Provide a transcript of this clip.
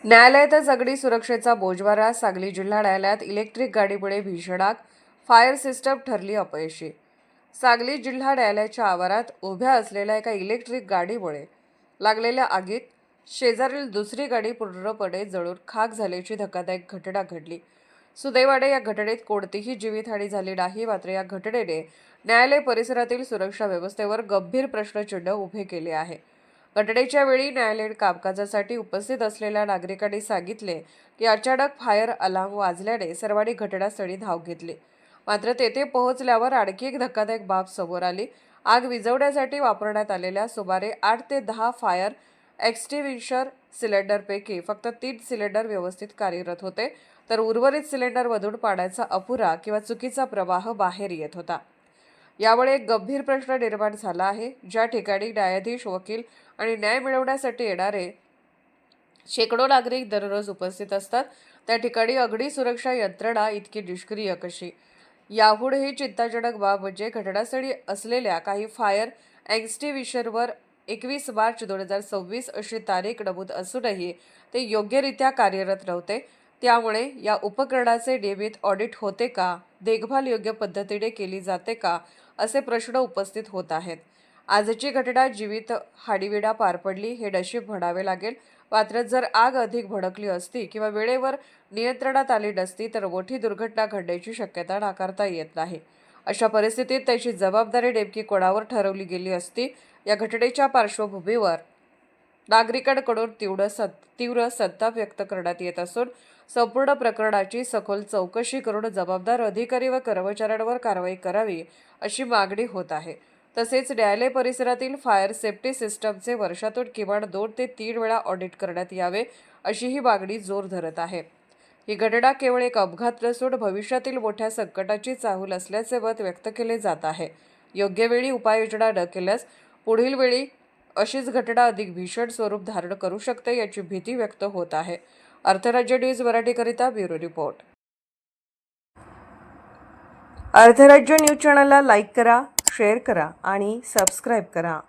न्यायालयातच अगदी सुरक्षेचा बोजवारा. सांगली जिल्हा न्यायालयात इलेक्ट्रिक गाडीमुळे भीषण आग, फायर सिस्टम ठरली अपयशी. सांगली जिल्हा न्यायालयाच्या आवारात उभ्या असलेल्या एका इलेक्ट्रिक गाडीमुळे लागलेल्या आगीत शेजारील दुसरी गाडी पूर्णपणे जळून खाक झाल्याची धक्कादायक घटना घडली. सुदैवाने या घटनेत कोणतीही जीवितहानी झाली नाही. मात्र या घटनेने न्यायालय परिसरातील सुरक्षा व्यवस्थेवर गंभीर प्रश्नचिन्ह उभे केले आहे. घटनेच्या वेळी न्यायालयीन कामकाजासाठी उपस्थित असलेल्या नागरिकांनी सांगितले की अचानक फायर अलार्म वाजल्याने सर्वांनी घटनास्थळी धाव घेतली. मात्र तेथे पोहोचल्यावर आणखी एक धक्कादायक बाब समोर आली. आग विझवण्यासाठी वापरण्यात आलेल्या सुमारे 8 ते 10 फायर एक्स्टिंग्विशर सिलेंडरपैकी फक्त 3 सिलेंडर व्यवस्थित कार्यरत होते, तर उर्वरित सिलेंडरमधून पाण्याचा अपुरा किंवा चुकीचा प्रवाह बाहेर येत होता. यामुळे एक गंभीर प्रश्न निर्माण झाला आहे. ज्या ठिकाणी न्यायाधीश, वकील आणि न्याय मिळवण्यासाठी येणारे शेकडो नागरिक दररोज उपस्थित असतात, त्या ठिकाणी अग्नी सुरक्षा यंत्रणा इतकी निष्क्रिय कशी? याहूनही चिंताजनक बाब म्हणजे घटनास्थळी असलेल्या काही फायर एक्स्टिंग्विशरवर 21 मार्च 2026 अशी तारीख नमूद असूनही ते योग्यरित्या कार्यरत नव्हते. त्यामुळे या उपकरणाचे नियमित ऑडिट होते का? देखभाल योग्य पद्धतीने केली जाते का? असे प्रश्न उपस्थित होत आहेत. आजची घटना जीवित हानीविना पार पडली हे नशीब म्हणावे लागेल. मात्र जर आग अधिक भडकली असती किंवा वेळेवर नियंत्रणात आली नसती तर मोठी दुर्घटना घडण्याची शक्यता नाकारता येत नाही. अशा परिस्थितीत त्याची जबाबदारी नेमकी कोणावर ठरवली गेली असती? या घटनेच्या पार्श्वभूमीवर नागरिकांकडून तीव्र संताप व्यक्त करण्यात येत असून संपूर्ण प्रकरणाची सखोल चौकशी करून जबाबदार अधिकारी व कर्मचाऱ्यांवर कारवाई करावी अशी मागणी होत आहे. तसेच न्यायालय परिसरातील फायर सेफ्टी सिस्टमचे वर्षातून किमान 2 ते 3 वेळा ऑडिट करण्यात यावे अशी ही मागणी जोर धरत आहे. ही घटना केवळ एक अपघात नसून भविष्यातील मोठ्या संकटाची चाहूल असल्याचे मत व्यक्त केले जात आहे. योग्य वेळी उपाययोजना न केल्यास पुढील वेळी अशीच घटना अधिक भीषण स्वरूप धारण करू शकते याची भीती व्यक्त होत आहे. Arthrajya news मराठीकरिता bureau report. Arthrajya news चॅनलला लाईक करा, शेअर करा आणि सबस्क्राईब करा.